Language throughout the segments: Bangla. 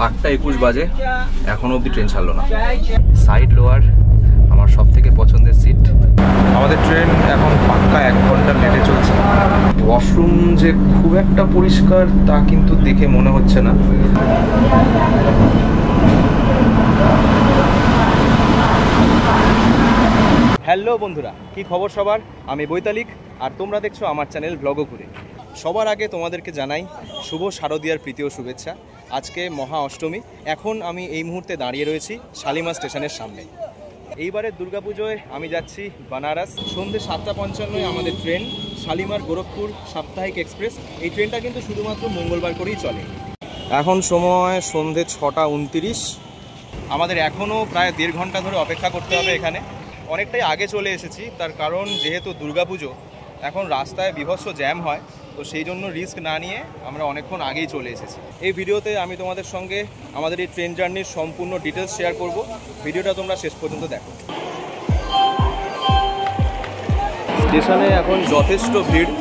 8:21 বাজে, এখনো অবধি ট্রেন ছাড়লো না। সাইড লোয়ার আমার সব থেকে পছন্দের সিট। আমাদের ট্রেন এখন পাক্কা 1 ঘন্টা লেটে চলছে। ওয়াশরুম যে খুব একটা পরিষ্কার তা কিন্তু দেখে মনে হচ্ছে না। হ্যালো বন্ধুরা, কি খবর সবার? আমি বৈতালিক আর তোমরা দেখছো আমার চ্যানেল ব্লগও ঘুরে। সবার আগে তোমাদেরকে জানাই শুভ শারদীয়ার প্রীতি ও শুভেচ্ছা। আজকে মহা অষ্টমী। এখন আমি এই মুহূর্তে দাঁড়িয়ে রয়েছি শালিমার স্টেশনের সামনে। এইবারের দুর্গাপুজোয় আমি যাচ্ছি বানারস। সন্ধ্যে 7:55 আমাদের ট্রেন, শালিমার গোরখপুর সাপ্তাহিক এক্সপ্রেস। এই ট্রেনটা কিন্তু শুধুমাত্র মঙ্গলবার করেই চলে। এখন সময় সন্ধ্যে 6:29। আমাদের এখনও প্রায় 1.5 ঘন্টা ধরে অপেক্ষা করতে হবে এখানে। অনেকটাই আগে চলে এসেছি, তার কারণ যেহেতু দুর্গাপুজো, এখন রাস্তায় বীভৎস জ্যাম হয়, তো সেই জন্য রিস্ক না নিয়ে আমরা অনেকক্ষণ আগেই চলে এসেছি। এই ভিডিওতে আমি তোমাদের সঙ্গে আমাদের এই ট্রেন জার্নির সম্পূর্ণ ডিটেলস শেয়ার করব। ভিডিওটা তোমরা শেষ পর্যন্ত দেখো। স্টেশনে এখন যথেষ্ট ভিড়।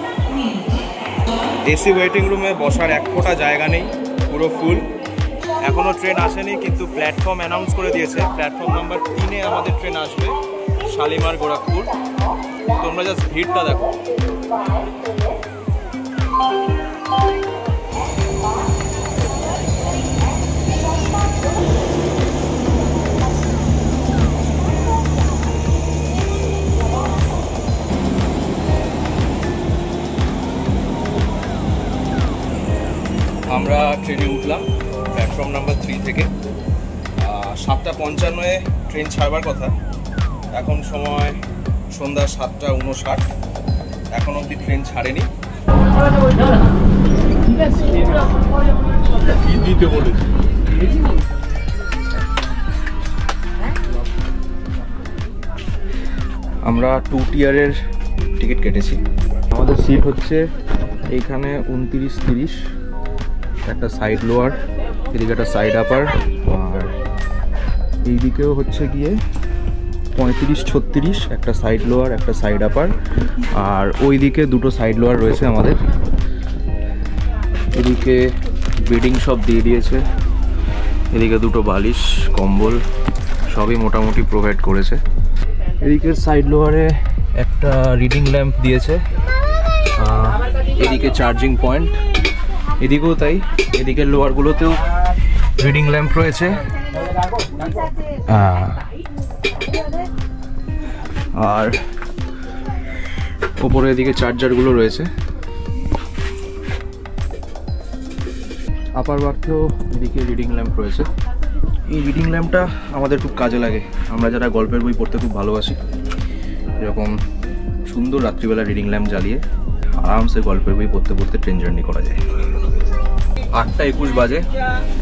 এসি ওয়েটিং রুমে বসার এক ফোঁটা জায়গা নেই, পুরো ফুল। এখনও ট্রেন আসেনি, কিন্তু প্ল্যাটফর্ম অ্যানাউন্স করে দিয়েছে। প্ল্যাটফর্ম নাম্বার 3-এ আমাদের ট্রেন আসবে, শালিমার গোরখপুর। তোমরা জাস্ট ভিড়টা দেখো। আমরা ট্রেনে উঠলাম প্ল্যাটফর্ম নাম্বার 3 থেকে। 7:55-এ ট্রেন ছাড়বার কথা। এখন সময় সন্ধ্যা 7:59। এখন অবধি ট্রেন ছাড়েনি। আমরা 2 টিয়ারের টিকিট কেটেছি। আমাদের সিট হচ্ছে এইখানে 29-30, একটা সাইড লোয়ার, এদিকে একটা সাইড আপার, আর এইদিকেও হচ্ছে গিয়ে 35-36, একটা সাইড লোয়ার একটা সাইড আপার, আর ওইদিকে 2টো সাইড লোয়ার রয়েছে আমাদের। এদিকে বেডিং সব দিয়ে দিয়েছে, এদিকে 2টো বালিশ কম্বল সবই মোটামুটি প্রোভাইড করেছে। এদিকের সাইড লোয়ারে একটা রিডিং ল্যাম্প দিয়েছে, এদিকে চার্জিং পয়েন্ট, এদিকেও তাই। এদিকের লোয়ারগুলোতেও রিডিং ল্যাম্প রয়েছে, আর ওপরে এদিকে চার্জারগুলো রয়েছে। আপার বার্থেও এদিকে রিডিং ল্যাম্প রয়েছে। এই রিডিং ল্যাম্পটা আমাদের খুব কাজে লাগে, আমরা যারা গল্পের বই পড়তে খুব ভালোবাসি। এরকম সুন্দর রাত্রিবেলা রিডিং ল্যাম্প জ্বালিয়ে আরামসে গল্পের বই পড়তে পড়তে ট্রেন জার্নি করা যায়। 8:21 বাজে,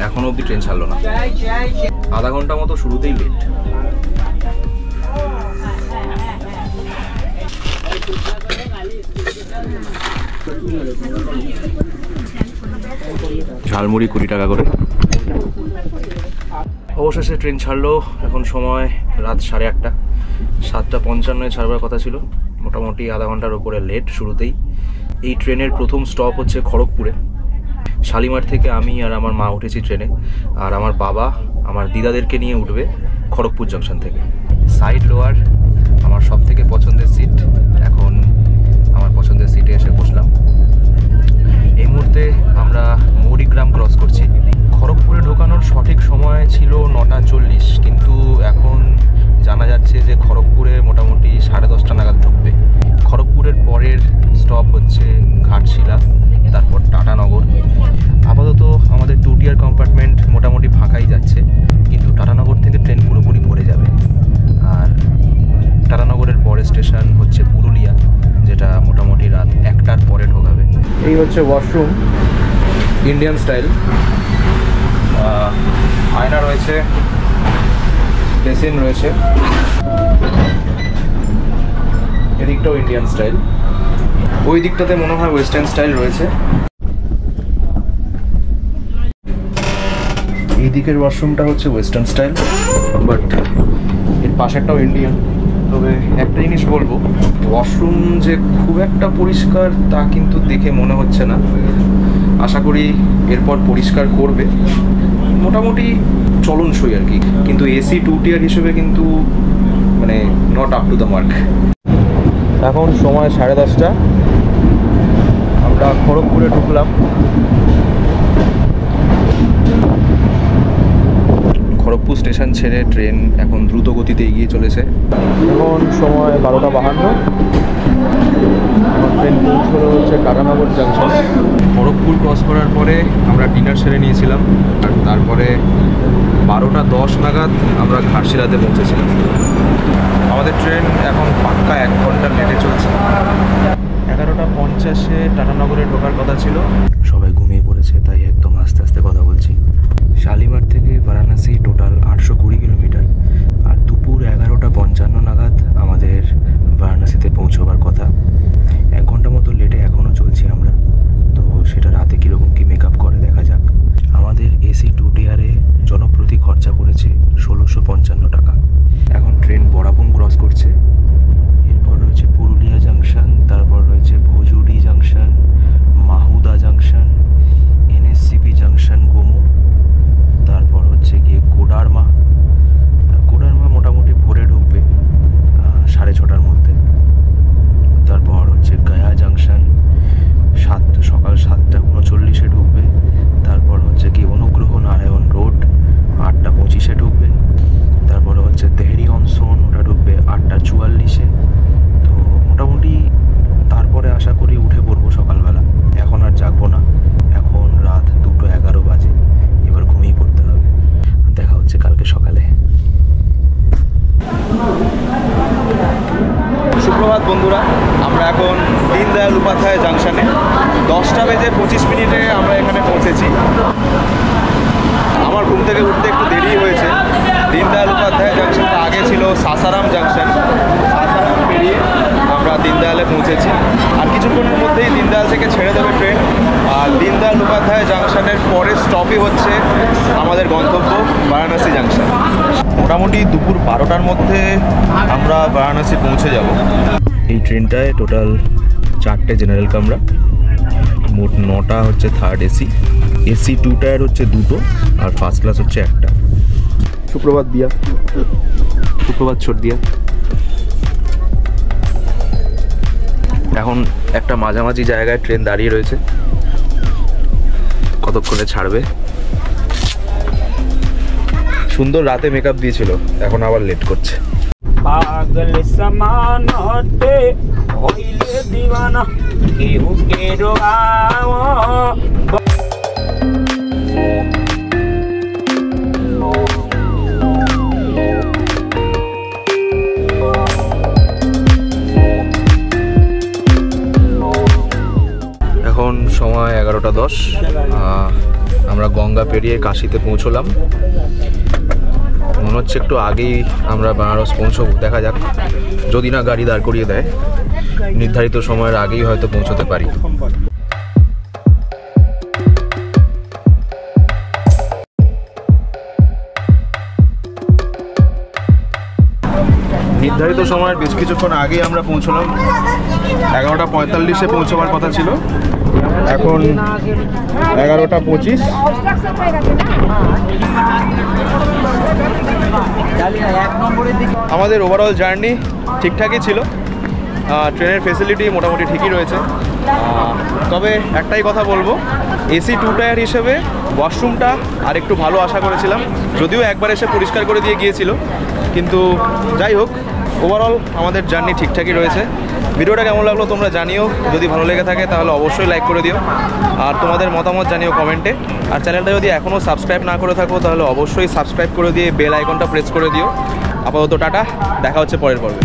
এখনো অবধি ট্রেন ছাড়লো না। আধা ঘন্টা মতো শুরুতেই লেট। ঝালমুড়ি 20 টাকা করে। অবশেষে ট্রেন ছাড়লো। এখন সময় রাত 8:30। 7:55-এ ছাড়বার কথা ছিল। মোটামুটি আধা ঘন্টার উপরে লেট শুরুতেই। এই ট্রেনের প্রথম স্টপ হচ্ছে খড়গপুরে। শালিমার থেকে আমি আর আমার মা উঠেছি ট্রেনে, আর আমার বাবা আমার দিদাদেরকে নিয়ে উঠবে খড়গপুর জংশন থেকে। সাইড লোয়ার আমার সব থেকে পছন্দের সিট। এখন আমার পছন্দের সিটে এসে বসলাম। এই মুহূর্তে আমরা মৌরিগ্রাম ক্রস করছি। খড়গপুরে ঢোকানোর সঠিক সময় ছিল 9:40, কিন্তু এখন জানা যাচ্ছে যে খড়গপুরে মোটামুটি 10:30 নাগাদ ঢুকবে। খড়গপুরের পরের স্টপ হচ্ছে ঘাটশিলা, তারপর টাটানগর। আপাতত আমাদের 2 টিয়ার কম্পার্টমেন্ট মোটামুটি ফাঁকাই যাচ্ছে, কিন্তু টাটানগর থেকে ট্রেন পুরোপুরি ভরে যাবে। আর টাটানগরের পরের স্টেশন হচ্ছে পুরুলিয়া, যেটা মোটামুটি রাত 1টার পরে ঢোকাবে। এই হচ্ছে ওয়াশরুম, ইন্ডিয়ান স্টাইল। আয়না রয়েছে, বেসিন রয়েছে, এদিকটাও ইন্ডিয়ান স্টাইল। ওই দিকটাতে মনে হয় ওয়েস্টার্ন স্টাইল রয়েছে। এই দিকের ওয়াশরুমটা হচ্ছে ওয়েস্টার্ন স্টাইল, বাট এর পাশেরটাও ইন্ডিয়ান। তবে একটা জিনিস বলবো, ওয়াশরুম যে খুব একটা পরিষ্কার তা কিন্তু দেখে মনে হচ্ছে না। আশা করি এরপর পরিষ্কার করবে। মোটামুটি চলনসই আর কি, কিন্তু এসি 2 টিয়ার হিসেবে কিন্তু মানে not up to the mark. এখন সময় 10:30, আমরা খড়গপুরে ঢুকলাম। খড়গপুর স্টেশন ছেড়ে ট্রেন এখন দ্রুত গতিতে এগিয়ে চলেছে। এখন সময় 12:52। ট্রেন পৌঁছলো হচ্ছে টাটানগর জাংশন। খড়গপুর ক্রস করার পরে আমরা ডিনার সেরে নিয়েছিলাম, আর তারপরে 12:10 নাগাদ আমরা ঘাটশিলাতে পৌঁছেছিলাম। আমাদের ট্রেন এখন পাক্কা 1 ঘন্টা লেটে চলছে। 11:50-এ টাটানগরে ঢোকার কথা ছিল। সবাই ঘুমিয়ে পড়েছে, তাই একদম আস্তে আস্তে কথা বলছি। শালিমার থেকে বারাণসী টোটাল 820 কিলোমিটার, আর দুপুর 11:55 নাগাদ আমাদের বারাণসীতে পৌঁছবার কথা। 1 ঘন্টা মতো লেটে এখনও চলছি আমরা, তো সেটা রাতে কীরকম কী মেকআপ করে দেখা যাক। আমাদের এসি 2 টিয়ারে জনপ্রতি খরচা পড়েছে 1655 টাকা। এখন ট্রেন বরাবন ক্রস করছে, এরপর রয়েছে পুরুলিয়া জাংশন, তারপর রয়েছে ভোজুডি জাংশন, মাহুদা জাংশন, এনএসসিপি জাংশন গোমো, তারপর হচ্ছে গিয়ে কোডারমা। কোডারমা মোটামুটি ভোরে ঢুকবে 6:30টার মধ্যে। তারপর হচ্ছে গয়া জাংশন সকাল 7:39-এ ঢুকবে। তারপর হচ্ছে কি অনুগ্রহ নারায়ণ রোড 8:25-এ ঢুকবে। তারপরে হচ্ছে দেহরি অনসন, ওটা ঢুকবে 8:44-এ। তো মোটামুটি তারপরে আশা করি উঠে পড়বো সকালবেলা। এখন আর জাগবো না, এখন রাত 2:11 বাজে, এবার ঘুমিয়ে পড়তে হবে। দেখা হচ্ছে কালকে সকালে। সুপ্রভাত বন্ধুরা, আমরা এখন দীনদয়াল উপাধ্যায় জাংশনে 10:25 আমরা এখানে পৌঁছেছি। আমার ঘুম থেকে উঠতে একটু দেরি হয়েছে। দীনদয়াল উপাধ্যায় জাংশনটা আগে ছিল সাসারাম জাংশন। সাসারাম পেরিয়ে আমরা দীনদয়ালে পৌঁছেছি, আর কিছুক্ষণের মধ্যেই দীনদয়াল থেকে ছেড়ে দেবে ট্রেন। আর দীনদয়াল উপাধ্যায় জাংশনের পরের স্টপই হচ্ছে আমাদের গন্তব্য বারাণসী জাংশন। মোটামুটি দুপুর 12টার মধ্যে আমরা বারাণসী পৌঁছে যাব। এই ট্রেনটায় টোটাল 4টে জেনারেল কামরা, মোট 9টা হচ্ছে থার্ড এসি। এসি 2 টায়ার হচ্ছে 2টো, আর ফার্স্ট ক্লাস হচ্ছে 1টা। সুপ্রভাত দিয়া, সুপ্রভাত ছোট দিয়া। এখন একটা মাঝামাঝি জায়গায় ট্রেন দাঁড়িয়ে রয়েছে, কতক্ষণে ছাড়বে। সুন্দর রাতে মেকআপ দিয়েছিল, এখন আবার লেট করছে। পাগল সমানতে হইলে দিওয়ানা কেহু কেরো আও। এখন সময় 11:10। আমরা গঙ্গা পেরিয়ে কাশিতে পৌঁছলাম। মনে হচ্ছে একটু আগেই আমরা বেনারস পৌঁছবো, দেখা যাক। যদি না গাড়ি দাঁড় করিয়ে দেয়, নির্ধারিত সময়ের আগেই হয়তো পৌঁছতে পারি। নির্ধারিত সময়ের বেশ কিছুক্ষণ আগেই আমরা পৌঁছলাম। 11:45-এ পৌঁছবার কথা ছিল, এখন 11:25। আমাদের ওভারঅল জার্নি ঠিকঠাকই ছিল। ট্রেনের ফেসিলিটি মোটামুটি ঠিকই রয়েছে, তবে একটাই কথা বলবো, এসি 2 টায়ার হিসেবে ওয়াশরুমটা আর একটু ভালো আশা করেছিলাম, যদিও একবার এসে পরিষ্কার করে দিয়ে গিয়েছিল। কিন্তু যাই হোক, ওভারঅল আমাদের জার্নি ঠিকঠাকই রয়েছে। ভিডিওটা কেমন লাগলো তোমরা জানিও, যদি ভালো লেগে থাকে তাহলে অবশ্যই লাইক করে দিও, আর তোমাদের মতামত জানিও কমেন্টে। আর চ্যানেলটা যদি এখনও সাবস্ক্রাইব না করে থাকো তাহলে অবশ্যই সাবস্ক্রাইব করে দিয়ে বেল আইকনটা প্রেস করে দিও। আপাতত টাটা, দেখা হচ্ছে পরের পর্বে।